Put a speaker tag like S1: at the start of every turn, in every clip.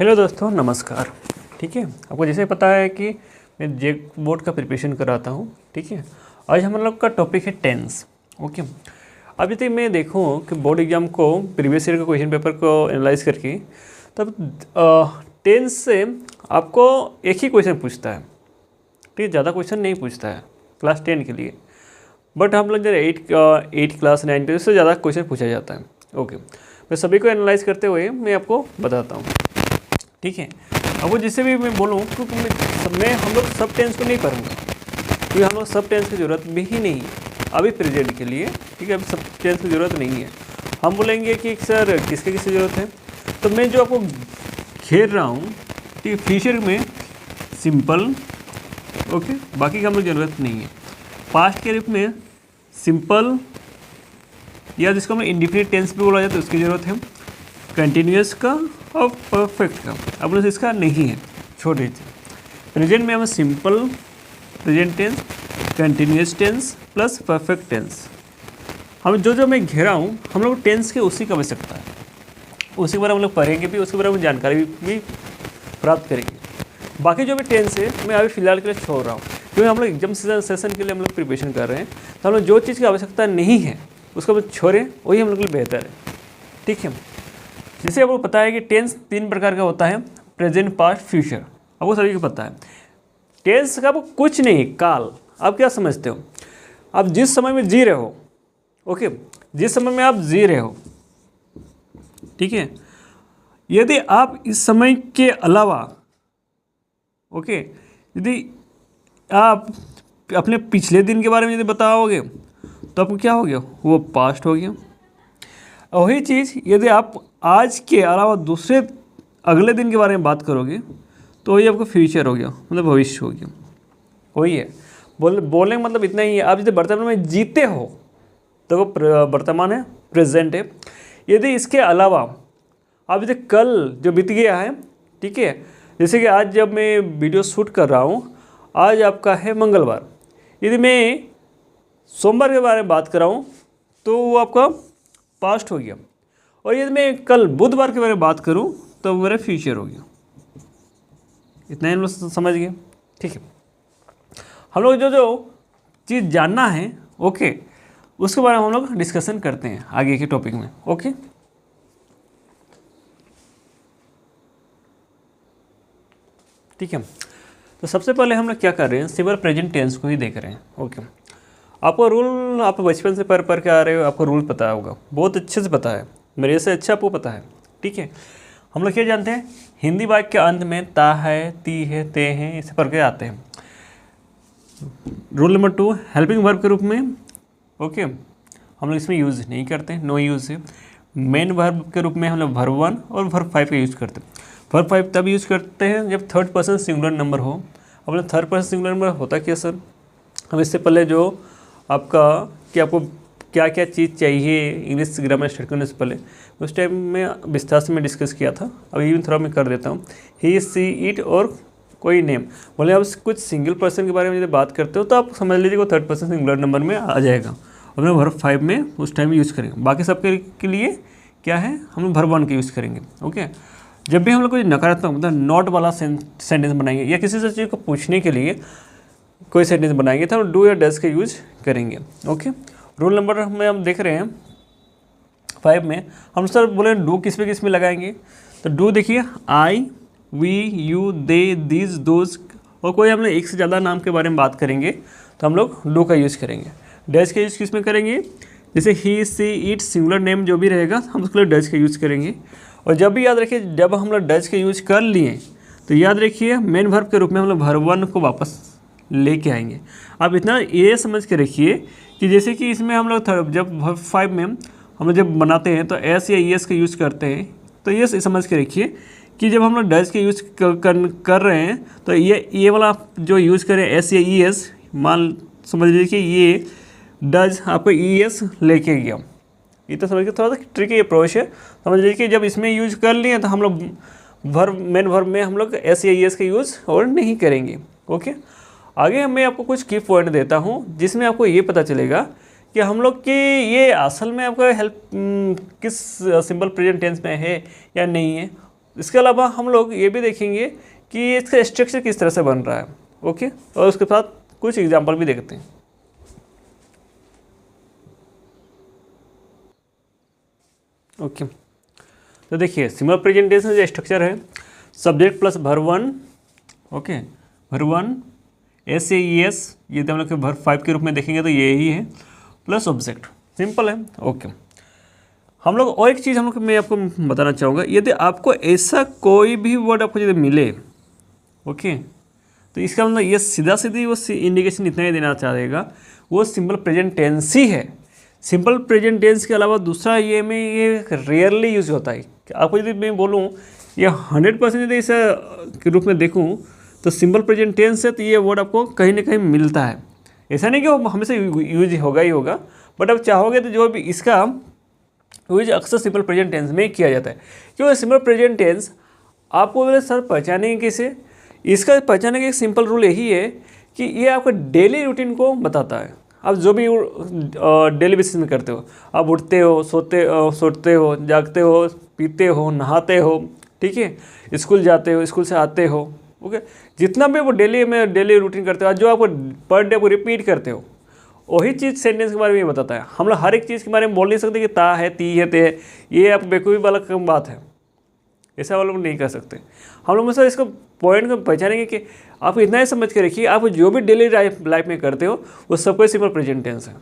S1: Hello दोस्तों, नमस्कार। ठीक है, आपको जैसे पता है कि मैं जेक बोर्ड का प्रिपरेशन कराता हूँ। ठीक है, आज हम लोग का टॉपिक है टेंस। ओके, अब यदि मैं देखूँ कि बोर्ड एग्जाम को प्रीवियस ईयर के क्वेश्चन पेपर को एनालाइज करके, तब टेंस से आपको एक ही क्वेश्चन पूछता है। ठीक है, ज़्यादा क्वेश्चन नहीं पूछता है क्लास 10 के लिए, बट हम लोग जब 8 क्लास 9 पे उससे ज़्यादा क्वेश्चन पूछा जाता है। ओके, मैं सभी को एनालाइज करते हुए मैं आपको बताता हूँ। ठीक है, अब वो जिससे भी मैं बोलूँ क्योंकि मैं हम लोग सब टेंस को नहीं पढ़ूंगा, क्योंकि हम लोग सब टेंस की ज़रूरत भी ही नहीं है अभी प्रेजेंट के लिए। ठीक है, अभी सब टेंस की ज़रूरत नहीं है। हम बोलेंगे कि सर किसके किसकी ज़रूरत है, तो मैं जो आपको घेर रहा हूँ कि फ्यूचर में सिंपल, ओके, बाकी का हम लोग ज़रूरत नहीं है। पास्ट के रूप में सिंपल या जिसको हम इंडिफिनिट टेंस भी बोला जाता है उसकी ज़रूरत है, कंटिन्यूस का और परफेक्ट का। अब इसका नहीं है, छोड़ दीजिए। प्रेजेंट में हम simple present tense, continuous tense plus perfect tense, हम जो मैं घेरा हूँ हम लोग टेंस के उसी की आवश्यकता है। उसी के बारे में हम लोग पढ़ेंगे भी, उसके बारे में जानकारी भी प्राप्त करेंगे। बाकी जो भी टेंस है मैं अभी फिलहाल के लिए छोड़ रहा हूँ, क्योंकि हम लोग एग्जाम सेशन के लिए हम लोग प्रिपरेशन कर रहे हैं। तो हम लोग जो चीज़ की आवश्यकता नहीं है उसको हम छोड़ें, वही हम लोग के लिए बेहतर है। ठीक है, जैसे आपको पता है कि टेंस 3 प्रकार का होता है, प्रेजेंट, पास्ट, फ्यूचर। आपको सभी को पता है। टेंस का वो कुछ नहीं, काल। आप क्या समझते हो? आप जिस समय में जी रहे हो, ओके, जिस समय में आप जी रहे हो, ठीक है, यदि आप इस समय के अलावा, ओके, यदि आप अपने पिछले दिन के बारे में यदि बताओगे तो आपको क्या हो गया? वो पास्ट हो गया। वही चीज़ यदि आप आज के अलावा दूसरे अगले दिन के बारे में बात करोगे तो वही आपका फ्यूचर हो गया, मतलब भविष्य हो गया। वही है, बोलने का मतलब इतना ही है। आप यदि वर्तमान में जीते हो तो वो वर्तमान है, प्रेजेंट है। यदि इसके अलावा आप यदि कल जो बीत गया है, ठीक है, जैसे कि आज जब मैं वीडियो शूट कर रहा हूँ, आज आपका है मंगलवार, यदि मैं सोमवार के बारे में बात कर रहा हूँ तो वो आपका पास्ट हो गया। और यदि मैं कल बुधवार के बारे में बात करूं तो मेरा फ्यूचर हो गया। इतना ही हम लोग समझ गए। ठीक है, हम लोग जो चीज़ जानना है, ओके, उसके बारे में हम लोग डिस्कशन करते हैं आगे के टॉपिक में। ओके, ठीक है, तो सबसे पहले हम लोग क्या कर रहे हैं, सिंपल प्रेजेंट टेंस को ही देख रहे हैं। ओके, आपको रूल, आप बचपन से पढ़ के आ रहे हो, आपको रूल पता होगा, बहुत अच्छे से पता है, मेरे से अच्छा आपको पता है। ठीक है, हम लोग क्या जानते हैं, हिंदी वाक्य के अंत में ता है, ती है, ते हैं, इसे पढ़ के आते हैं। रूल नंबर 2, हेल्पिंग वर्ब के रूप में, ओके, हम लोग इसमें यूज़ नहीं करते, नो यूज़ है। मेन वर्ब के रूप में हम लोग वर्ब 1 और वर्ब 5 का यूज़ करते हैं। वर्ब 5 तब यूज़ करते हैं जब थर्ड पर्सन सिंगुलर नंबर हो। अब लोग थर्ड पर्सन सिंगुलर नंबर होता क्या सर? हम इससे पहले जो आपका कि आपको क्या क्या चीज़ चाहिए इंग्लिश ग्रामर स्टार्ट करने से पहले, उस टाइम में विस्तार से मैं डिस्कस किया था। अब इवन थोड़ा मैं कर देता हूँ। ही, सी, इट और कोई नेम, बोले आप कुछ सिंगल पर्सन के बारे में यदि बात करते हो तो आप समझ लीजिए वो थर्ड पर्सन सिंगुलर नंबर में आ जाएगा। और मैं वर्ब 5 में उस टाइम यूज़ करेंगे। बाकी सबके के लिए क्या है, हम लोग वर्ब 1 का यूज़ करेंगे। ओके, जब भी हम लोग कोई नकारात्मक मतलब नॉट वाला सेंटेंस बनाएंगे या किसी से चीज़ को पूछने के लिए कोई सेंटेंस बनाएंगे तो हम डू या डज का यूज करेंगे। ओके, रूल नंबर में हम देख रहे हैं 5 में हम सर बोले डू किस में लगाएंगे, तो डू देखिए I, we, you, they, this, those, और कोई हम लोग एक से ज़्यादा नाम के बारे में बात करेंगे तो हम लोग डू का यूज़ करेंगे। डज का यूज़ किस में करेंगे, जैसे ही, सी, इट, सिंगुलर नेम जो भी रहेगा हम उसके लिए डज का यूज़ करेंगे। और जब भी याद रखिए, जब हम लोग डज का यूज़ कर लिए तो याद रखिए मेन वर्ब के रूप में हम लोग वर्ब 1 को वापस लेके आएंगे। आप इतना ये समझ के रखिए कि जैसे कि इसमें हम लोग जब वर्ब 5 में हम लोग जब बनाते हैं तो एस या ई एस का यूज़ करते हैं, तो ये समझ के रखिए कि जब हम लोग डज के यूज़ कर रहे हैं तो ये वाला जो यूज़ करें एस या ई एस, मान समझ लीजिए कि ये डज आपको ई एस लेके गया। ये तो समझ के थोड़ा सा ट्रिकी अप्रोच है। समझ लीजिए कि जब इसमें यूज कर लिए तो हम लोग मेन वर्ब में हम लोग एस या ई एस का यूज़ और नहीं करेंगे। ओके, आगे मैं आपको कुछ की पॉइंट देता हूँ जिसमें आपको ये पता चलेगा कि हम लोग की ये असल में आपका हेल्प किस सिंपल प्रेजेंट टेंस में है या नहीं है। इसके अलावा हम लोग ये भी देखेंगे कि इसका स्ट्रक्चर किस तरह से बन रहा है। ओके, और उसके साथ कुछ एग्जाम्पल भी देखते हैं। ओके, तो देखिए सिंपल प्रेजेंट टेंस में जो स्ट्रक्चर है, subject plus verb one, okay, verb one SAES, ये तो हम लोग वर्ब 5 के रूप में देखेंगे तो ये ही है, प्लस ऑब्जेक्ट, सिंपल है। ओके, हम लोग और एक चीज़ हम लोग मैं आपको बताना चाहूँगा, यदि आपको ऐसा कोई भी वर्ड आपको यदि मिले, ओके, तो इसका मतलब ये सीधा सीधी वो इंडिकेशन इतना ही देना चाहेगा वो सिंपल प्रेजेंट टेंस ही है। सिंपल प्रेजेंट टेंस के अलावा दूसरा ये में ये रेयरली यूज होता है। आपको यदि मैं बोलूँ ये 100% यदि इसे के रूप में देखूँ तो सिंपल प्रेजेंट टेंस है, तो ये वर्ड आपको कहीं ना कहीं मिलता है। ऐसा नहीं कि वो हमेशा यूज होगा ही होगा, बट आप चाहोगे तो जो भी इसका यूज अक्सर सिंपल प्रेजेंट टेंस में किया जाता है। क्योंकि सिंपल प्रेजेंट टेंस आपको बोले सर पहचानेंगे कैसे, इसका पहचानने का एक सिंपल रूल यही है कि ये आपका डेली रूटीन को बताता है। आप जो भी डेली बेसिस में करते हो, आप उठते हो, सोते हो, जागते हो, पीते हो, नहाते हो, ठीक है, स्कूल जाते हो, स्कूल से आते हो, ओके, जितना भी वो डेली रूटीन करते हो, जो आपको पर डे को रिपीट करते हो, वही चीज़ सेंटेंस के बारे में बताता है। हम लोग हर एक चीज़ के बारे में बोल नहीं सकते कि ता है, ती है, ते है, ये आप बेवकूफ़ी वाला बात है, ऐसा वाला नहीं कर सकते। हम लोग मतलब इसको पॉइंट को पहचानेंगे कि आप इतना ही समझ के रखिए, आप जो भी डेली लाइफ में करते हो वो सबको सिंपल प्रेजेंट टेंस है।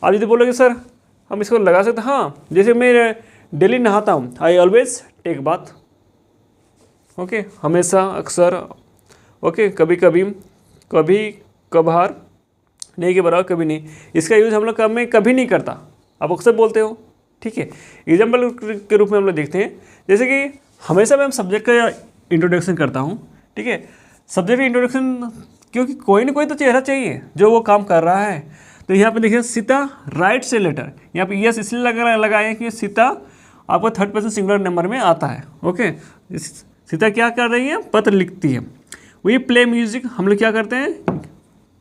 S1: आप यदि बोलोगे सर हम इसको लगा सकते हैं, हाँ, जैसे मैं डेली नहाता हूँ, I always take bath, okay, हमेशा, अक्सर, ओके, कभी कभी, कभी कभार, नहीं के बराबर, कभी नहीं। इसका यूज़ हम लोग में कभी नहीं करता, आप अक्सर बोलते हो, ठीक है। एग्जाम्पल के रूप में हम लोग देखते हैं, जैसे कि हमेशा मैं सब्जेक्ट का इंट्रोडक्शन करता हूँ, ठीक है, सब्जेक्ट का इंट्रोडक्शन, क्योंकि कोई ना कोई तो चेहरा चाहिए जो वो काम कर रहा है। तो यहाँ पे देखिए सीता राइट्स ए लेटर, यहाँ पे यस इसलिए लगाए हैं कि सीता आपको थर्ड पर्सन सिंगुलर नंबर में आता है, ओके। सीता क्या कर रही है, पत्र लिखती है। वी प्ले म्यूजिक, हम लोग क्या करते हैं,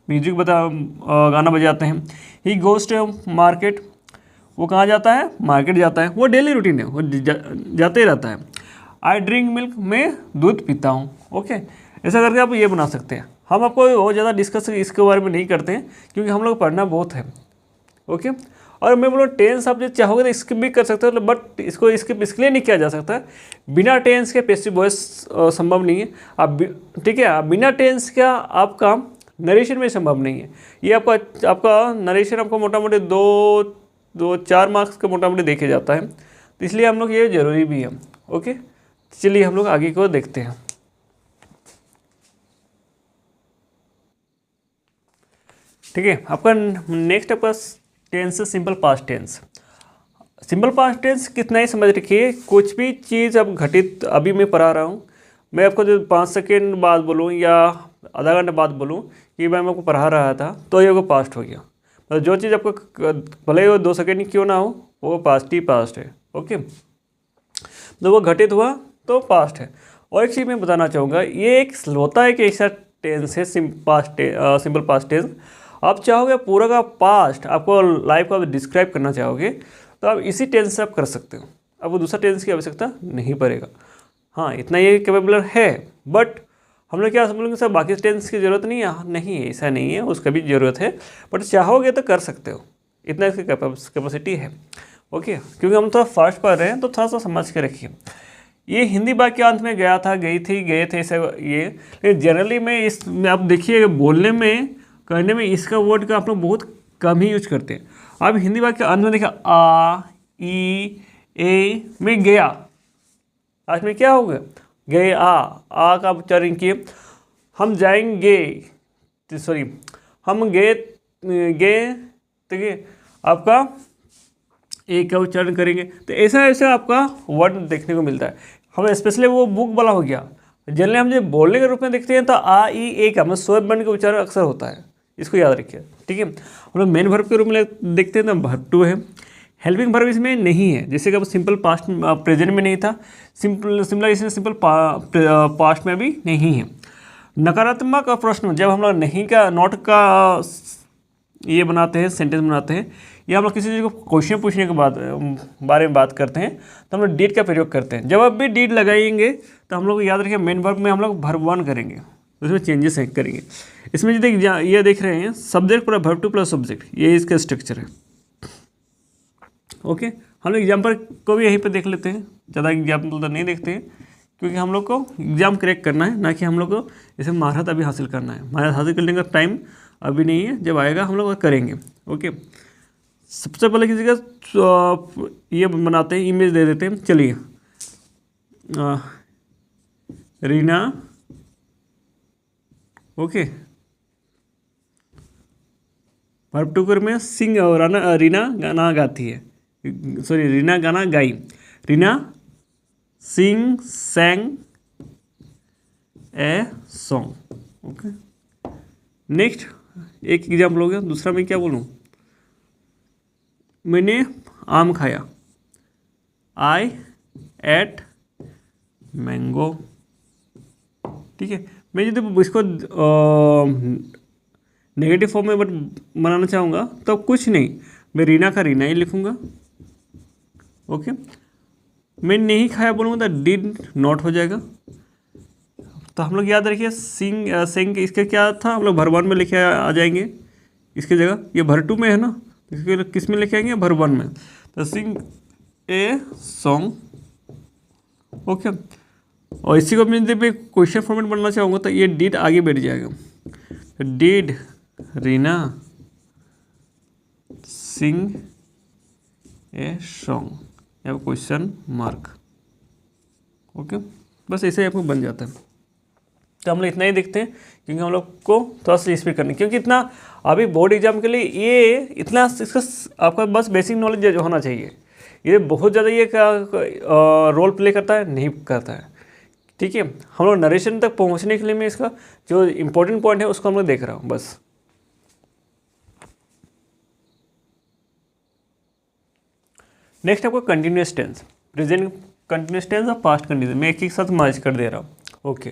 S1: म्यूजिक गाना बजाते हैं। ही गोज टू मार्केट, वो कहाँ जाता है, मार्केट जाता है, वो डेली रूटीन है, वो जाते ही रहता है। आई ड्रिंक मिल्क, मैं दूध पीता हूँ, ओके। ऐसा करके आप ये बना सकते हैं। हम आपको बहुत ज़्यादा डिस्कस इसके बारे में नहीं करते हैं क्योंकि हम लोग पढ़ना बहुत है, ओके। और मैं बोलूँ टेंस आप जो चाहोगे तो स्किप भी कर सकते हो, बट इसको स्किप इसलिए नहीं किया जा सकता, बिना टेंस के पैसिव वॉइस संभव नहीं है। आप ठीक है, आप बिना टेंस का आपका नरेशन में संभव नहीं है। ये आपका नरेशन आपको मोटा मोटी दो 4 मार्क्स का मोटा मोटी देखे जाता है, तो इसलिए हम लोग ये जरूरी भी है, ओके। चलिए हम लोग आगे को देखते हैं। ठीक है, आपका नेक्स्ट आपका टेंस है simple past tense. Simple past tense कितना ही समझ रखिए, कुछ भी चीज़ अब घटित अभी मैं पढ़ा रहा हूँ, मैं आपको जो 5 सेकेंड बाद बोलूँ या आधा घंटे बाद बोलूँ कि मैं आपको पढ़ा रहा था, तो ये वो पास्ट हो गया। तो जो चीज़ आपको भले वो 2 सेकेंड क्यों ना हो, वो पास्ट ही पास्ट है, ओके। तो वो घटित हुआ तो पास्ट है। और एक चीज़ मैं बताना चाहूँगा, ये एक होता है कि ऐसा टेंस है सिंपल पास्ट टेंस। आप चाहोगे पूरा का पास्ट आपको लाइफ को आप डिस्क्राइब करना चाहोगे तो आप इसी टेंस से आप कर सकते हो, आपको दूसरा टेंस की आवश्यकता नहीं पड़ेगा। हाँ, इतना ये कैपेबल है, बट हम लोग क्या समझेंगे सर बाकी टेंस की ज़रूरत नहीं है, नहीं है, ऐसा नहीं है, उसका भी ज़रूरत है, बट चाहोगे तो कर सकते हो, इतना इसकी कैपेसिटी है, ओके। क्योंकि हम थोड़ा फास्ट पढ़ रहे हैं तो थोड़ा सा समझ के रखिए। ये हिंदी वाक्यांश में गया था, गई थी, गए थे, ऐसा ये, लेकिन जनरली में इसमें आप देखिए बोलने में करने में इसका वर्ड का आप लोग बहुत कम ही यूज करते हैं। आप हिंदी वाक्य अंत में देखा आ, ई, ए में गया, आज में क्या हो गया, गए, आ का उच्चारण किए। हम जाएंगे, सॉरी, हम गए, ठीक है, आपका ए का उच्चारण करेंगे। तो ऐसा ऐसा आपका वर्ड देखने को मिलता है। हम स्पेशली वो बुक वाला हो गया, जनरली हम जब बोलने के रूप में देखते हैं तो आ, ई, ए का मतलब स्वर वर्ण का उच्चारण अक्सर होता है, इसको याद रखिए, ठीक है। हम लोग मेन वर्ब के रूप में देखते हैं तो वर्ब टू है। हेल्पिंग वर्ब इसमें नहीं है, जैसे कि अब सिंपल पास्ट प्रेजेंट में नहीं था, सिंपल पास्ट में भी नहीं है। नकारात्मक प्रश्न जब हम लोग नहीं का नॉट का ये बनाते हैं, सेंटेंस बनाते हैं, या हम लोग किसी चीज़ को क्वेश्चन पूछने के बाद बारे में बात करते हैं तो हम लोग डिड का प्रयोग करते हैं। जब आप भी डिड लगाएंगे तो हम लोग को याद रखिए मेन वर्ब में हम लोग वर्ब 1 करेंगे, उसमें चेंजेस करेंगे। इसमें जो ये देख रहे हैं सब्जेक्ट पूरा वर्ब 2 प्लस सब्जेक्ट, ये इसका स्ट्रक्चर है। ओके, हम लोग एग्जाम्पल को भी यहीं पे देख लेते हैं, ज़्यादा एग्जाम्पल तो नहीं देखते हैं क्योंकि हम लोग को एग्जाम क्रैक करना है, ना कि हम लोग को इसे महारत अभी हासिल करना है। महारत हासिल करने का टाइम अभी नहीं है, जब आएगा हम लोग करेंगे। ओके, सबसे पहले किसी का ये बनाते हैं, इमेज दे देते हैं। चलिए, रीना, ओके, वर्ब 2 में सिंग और रीना गाना गाती है, सॉरी रीना गाना गाई, Reena sing sang a song. Okay, next एक एग्जाम्पल हो गया। दूसरा मैं क्या बोलूँ, मैंने आम खाया, आई एट मैंगो। ठीक है, मैं यदि इसको नेगेटिव फॉर्म में बनाना चाहूँगा तो कुछ नहीं, मैं रीना का रीना ही लिखूँगा। ओके, मैं नहीं खाया बोलूँगा तो डिड नॉट हो जाएगा। तो हम लोग याद रखिए सिंग इसके क्या था, हम लोग वर्ब 1 में लिखे आ जाएंगे इसकी जगह। ये वर्ब 2 में है ना, इसके किस में लिखे आएंगे, वर्ब 1 में। तो सिंग ए सॉन्ग। ओके, और इसी को मैं जब क्वेश्चन फॉर्मेट बनना चाहूँगा तो ये डिड आगे बैठ जाएगा। तो did Rina sing a song, या क्वेश्चन मार्क। ओके, बस ऐसे आपको बन जाता है। तो हम लोग इतना ही देखते हैं क्योंकि हम लोग को थोड़ा सा इस पर करना है, क्योंकि इतना अभी बोर्ड एग्जाम के लिए ये इतना इसका आपका बस बेसिक नॉलेज होना चाहिए। ये बहुत ज़्यादा ये रोल प्ले करता है नहीं करता है। ठीक है, हम लोग नरेशन तक पहुंचने के लिए मैं इसका जो इम्पोर्टेंट पॉइंट है उसको हम लोग देख रहा हूँ बस। नेक्स्ट आपको continuous tense, present continuous tense और पास्ट कंटिन्यूस, मैं एक साथ मर्ज कर दे रहा हूँ। ओके,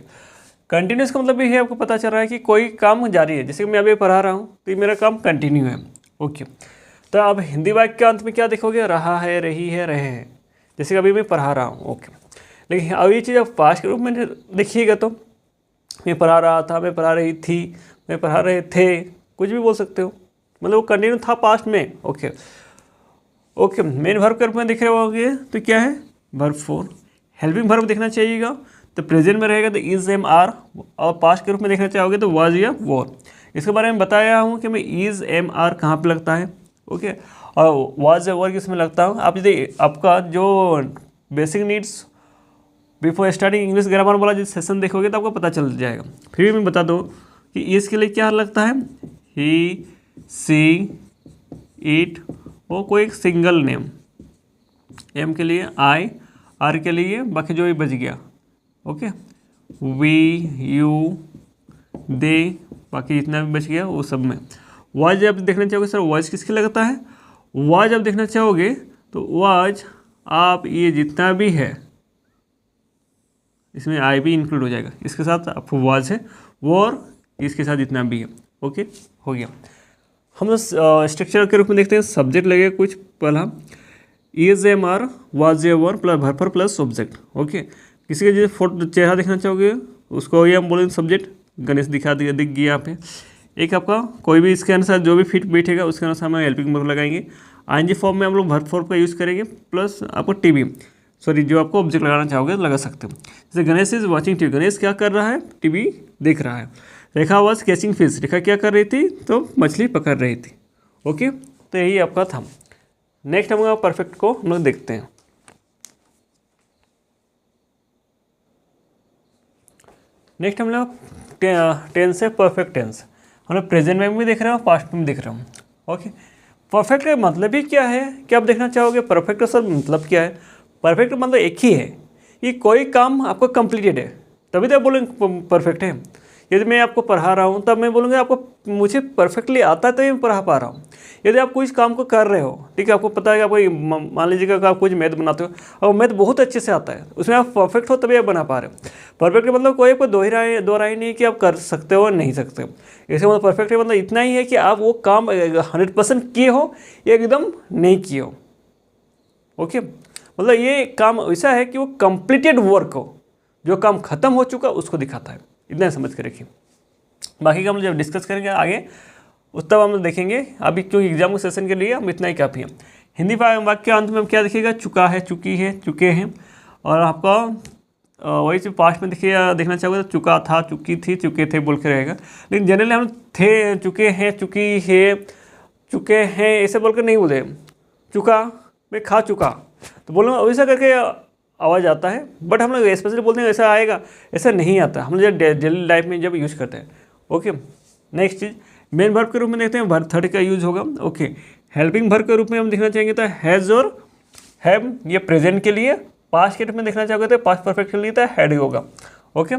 S1: कंटिन्यूस का मतलब ये है आपको पता चल रहा है कि कोई काम जारी है। जैसे कि मैं अभी पढ़ा रहा हूँ तो ये मेरा काम कंटिन्यू है। ओके, तो अब हिंदी वाक्य के अंत में क्या देखोगे, रहा है, रही है, रहे हैं, जैसे कि अभी मैं पढ़ा रहा हूँ। ओके, लेकिन अब ये चीज़ अब पास्ट के रूप में देखिएगा तो मैं पढ़ा रहा था, मैं पढ़ा रही थी, मैं पढ़ा रहे थे, कुछ भी बोल सकते हो, मतलब वो कंटिन्यू था पास्ट में। ओके ओके, मेन वर्ब के रूप में दिख रहे होगे तो क्या है, वर्ब 4। हेल्पिंग वर्ब देखना चाहिएगा तो प्रेजेंट में रहेगा तो इज एम आर, और पास्ट के रूप में देखना चाहोगे तो वाज या वॉर। इसके बारे में बताया हूँ कि मैं इज एम आर कहाँ पे लगता है। ओके, और वाज या वॉर किस में लगता हूँ। आप यदि आपका जो basic needs before starting English grammar वाला जो सेशन देखोगे तो आपको पता चल जाएगा। फिर भी मैं बता दूँ कि इसके लिए क्या लगता है, ही, सी, इट, वो कोई एक सिंगल नेम, एम के लिए आई, आर के लिए बाकी जो भी बच गया। ओके, वी, यू, दे, बाकी जितना भी बच गया वो सब में। वाज आप देखना चाहोगे सर वाज किसके लगता है, वाज आप देखना चाहोगे तो वाज आप ये जितना भी है इसमें आई भी इंक्लूड हो जाएगा, इसके साथ आपको वाज है वो और इसके साथ जितना भी है। ओके, हो गया। हम लोग स्ट्रक्चर के रूप में देखते हैं। सब्जेक्ट लगेगा कुछ पहला, is am are, was a were plus verb plus object. Okay, किसी का जैसे फोटो चेहरा देखना चाहोगे उसको ये हम बोलेंगे सब्जेक्ट, गणेश दिख गया यहाँ पे। एक आपका कोई भी इसके अनुसार जो भी फिट बैठेगा उसके अनुसार हम हेल्पिंग वर्ब लगाएंगे। आईएनजी फॉर्म में हम लोग वर्ब फॉर्म का यूज़ करेंगे, प्लस आपको टीवी, सॉरी जो आपको ऑब्जेक्ट लगाना चाहोगे तो लगा सकते हो। जैसे Ganesh is watching TV, Ganesh क्या कर रहा है, टीवी देख रहा है। रेखा वॉज कैचिंग फिश, रेखा क्या कर रही थी, तो मछली पकड़ रही थी। ओके, तो यही आपका था। नेक्स्ट हम परफेक्ट को हम लोग देखते हैं। नेक्स्ट हम लोग टेंस है परफेक्ट टेंस। हम लोग प्रेजेंट में भी देख रहे हो, पास्ट में भी देख रहे हो। ओके, परफेक्ट का मतलब ही क्या है, क्या आप देखना चाहोगे परफेक्ट का सर मतलब क्या है। परफेक्ट मतलब एक ही है, ये कोई काम आपका कंप्लीटेड है तभी तो आप बोलेंगे परफेक्ट है। यदि मैं आपको पढ़ा रहा हूँ तब मैं बोलूँगा आपको मुझे परफेक्टली आता है तभी मैं पढ़ा पा रहा हूँ। यदि आप कुछ काम को कर रहे हो, ठीक है, आपको पता है कि आपको मान लीजिएगा कि आप कुछ मैथ बनाते हो और मैथ बहुत अच्छे से आता है, उसमें आप परफेक्ट हो तभी आप बना पा रहे हो। परफेक्ट मतलब कोई आपको दो राय नहीं कि आप कर सकते हो नहीं सकते हो। ऐसे मतलब परफेक्ट मतलब इतना ही है कि आप वो काम 100% किए हो या एकदम नहीं किए हो। ओके, मतलब ये काम ऐसा है कि वो कंप्लीटेड वर्क हो, जो काम खत्म हो चुका उसको दिखाता है। इतना समझ के रखिए। बाकी का हम जब डिस्कस करेंगे आगे उस तब हम देखेंगे। अभी क्योंकि एग्जाम के सेशन के लिए हम इतना ही काफ़ी है। हिंदी वाक्य अंत में हम क्या देखिएगा, चुका है, चुकी है, चुके हैं। और आपका वही चीज़ पास्ट में देखिए देखना चाहोगे तो चुका था, चुकी थी, चुके थे बोल के रहेगा। लेकिन जनरली हम थे, चुके हैं, चुकी है, चुके हैं ऐसे बोल कर नहीं बोले। चुका मैं खा चुका तो बोलूँगा वैसा करके आवाज़ आता है, बट हम लोग स्पेशली बोलते हैं ऐसा आएगा, ऐसा नहीं आता। हम लोग जब डेली लाइफ में जब यूज़ करते हैं। ओके, नेक्स्ट चीज़ मेन वर्ब के रूप में देखते हैं, वर्ब थर्ड का यूज होगा। ओके, हेल्पिंग वर्ब के रूप में हम देखना चाहेंगे तो हैज़ और हैव, ये प्रेजेंट के लिए। पास्ट के रूप में देखना चाहोगे तो पास्ट परफेक्ट के लिए तो हैड होगा। ओके,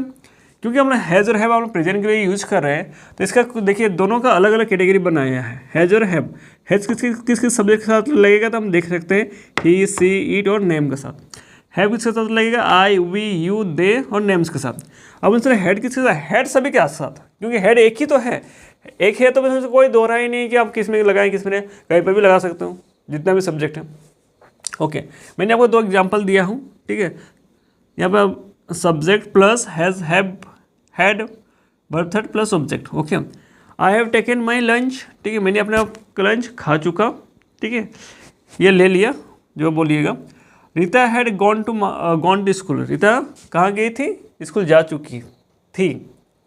S1: क्योंकि हम हैज़ और हैव हम प्रेजेंट के लिए यूज़ कर रहे हैं तो इसका देखिए दोनों का अलग अलग कैटेगरी बनाया है, हैज़ और हैव। हैज़ किस सब्जेक्ट के साथ लगेगा तो हम देख सकते हैं ही, सी, इट और नेम के साथ। हैव किसके साथ लगेगा, आई, वी, यू, दे और नेम्स के साथ। अब उनसे हेड किसके साथ, हेड सभी के साथ, क्योंकि हेड एक ही तो है, एक है तो उसमें कोई दोहरा ही नहीं कि आप किस में लगाएं, किस में कहीं पर भी लगा सकते हो, जितना भी सब्जेक्ट है। ओके, मैंने आपको 2 एग्जाम्पल दिया हूँ, ठीक है। यहाँ पर subject plus has, have, had, verb third plus object. Okay, I have taken my lunch, ठीक है, मैंने अपना लंच खा चुका, ठीक है, ये ले लिया जो बोलिएगा। Rita had gone to school, Rita कहाँ गई थी, स्कूल जा चुकी थी।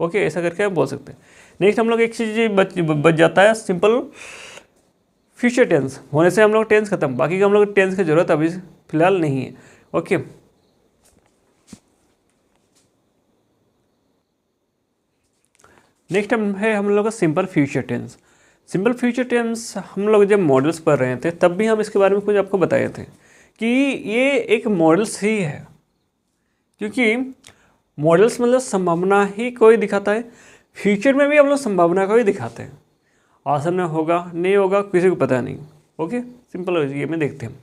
S1: ओके, ऐसा करके आप बोल सकते हैं। नेक्स्ट हम लोग एक चीज़ बच जाता है, सिंपल फ्यूचर टेंस होने से हम लोग टेंस खत्म, बाकी का हम लोग टेंस की जरूरत अभी फिलहाल नहीं है। ओके, नेक्स्ट है हम लोग का simple future tense. Simple future tense हम लोग जब मॉडल्स पढ़ रहे थे तब भी हम इसके बारे में कुछ आपको बताए थे कि ये एक मॉडल्स ही है, क्योंकि मॉडल्स मतलब संभावना ही कोई दिखाता है। फ्यूचर में भी हम लोग संभावना को ही दिखाते हैं, आसन में होगा नहीं होगा किसी को पता नहीं। ओके, सिंपल ये में देखते हैं।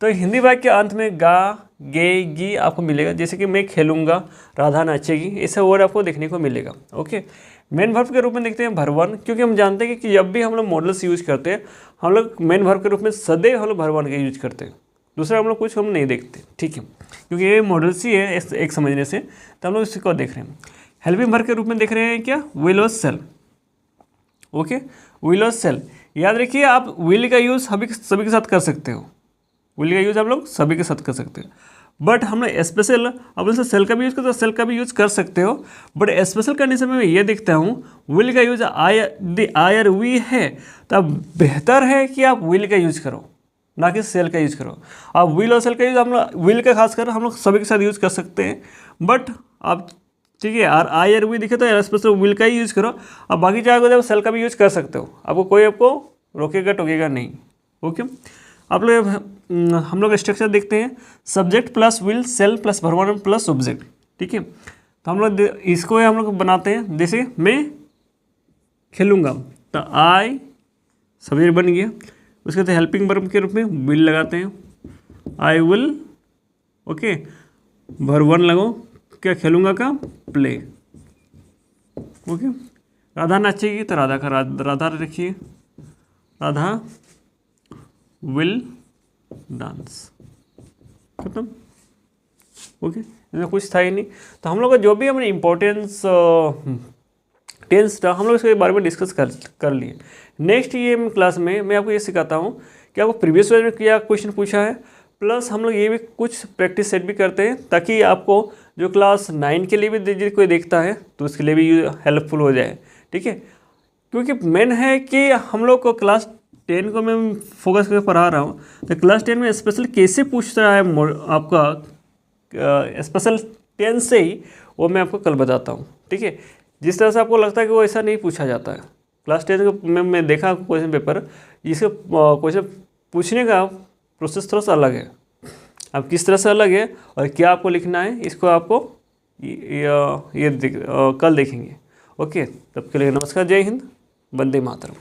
S1: तो हिंदी वाक्य के अंत में गा, गे, गी आपको मिलेगा, जैसे कि मैं खेलूंगा, राधा नाचेगी, ऐसा वर्ड आपको देखने को मिलेगा। ओके, मेन वर्ब के रूप में देखते हैं भरवन, क्योंकि हम जानते हैं कि जब भी हम लोग मॉडल्स यूज करते हैं हम लोग मेन वर्ब के रूप में सदैव हम लोग भरवन का यूज करते हैं, दूसरा हम लोग कुछ हम नहीं देखते, ठीक है, क्योंकि ये मॉडल्स ही है एक समझने से, तो हम लोग इसी को देख रहे हैं। हेल्पिंग वर्ब के रूप में देख रहे हैं क्या, विल और सेल। ओके, विल और सेल, याद रखिए आप विल का यूज़ सभी के साथ कर सकते हो, विल का यूज़ आप लोग सभी के साथ कर सकते हो, बट हम लोग स्पेशल अब से सेल का भी यूज़ करते हो, सेल का भी यूज़ कर सकते हो, बट स्पेशल कंडीशन में मैं ये देखता हूँ विल का यूज़ आई और वी है, तब बेहतर है कि आप विल का यूज़ करो ना कि सेल का यूज़ करो। आप विल और सेल का यूज़ हम लोग विल का खासकर हम लोग सभी के साथ यूज़ कर सकते हैं, बट आप ठीक है और आई और वी दिखे तो स्पेशल विल का ही यूज़ करो। अब बाकी चाहे तो सेल का भी यूज़ कर सकते हो, आपको कोई आपको रोकेगा टोकेगा नहीं। ओके, आप लोग हम लोग स्ट्रक्चर देखते हैं, subject plus will, shall plus verb one plus object, ठीक है। तो हम लोग इसको हम लोग बनाते हैं, जैसे मैं खेलूँगा तो आई सब्जेक्ट बन गया, उसके बाद हेल्पिंग वर्ब के रूप में विल लगाते हैं, आई विल। ओके, भरवन लगो क्या, खेलूँगा का प्ले। ओके, राधा नाचेगी तो राधा का राधा रखिए, राधा विल डांस, खत्म। ओके, इसमें कुछ था ही नहीं। तो हम लोग का जो भी हमने इम्पोर्टेंस टेंस था हम लोग इसके बारे में डिस्कस कर लिए। नेक्स्ट ये क्लास में मैं आपको ये सिखाता हूँ कि आपको प्रीवियस ईयर में क्या क्वेश्चन पूछा है, प्लस हम लोग ये भी कुछ प्रैक्टिस सेट भी करते हैं ताकि आपको जो क्लास 9 के लिए भी कोई देखता है तो उसके लिए भी हेल्पफुल हो जाए, ठीक है। क्योंकि मेन है कि हम लोग को क्लास 10 को मैं फोकस करके पढ़ा रहा हूँ, तो क्लास 10 में स्पेशल कैसे पूछ रहा है आपका स्पेशल 10 से ही, वो मैं आपको कल बताता हूँ, ठीक है। जिस तरह से आपको लगता है कि वो ऐसा नहीं पूछा जाता है क्लास 10 में मैं देखा क्वेश्चन पेपर, इसके क्वेश्चन पूछने का प्रोसेस थोड़ा सा अलग है। अब किस तरह से अलग है और क्या आपको लिखना है इसको आपको कल देखेंगे। ओके, तब के लिए नमस्कार, जय हिंद, वंदे मातरम।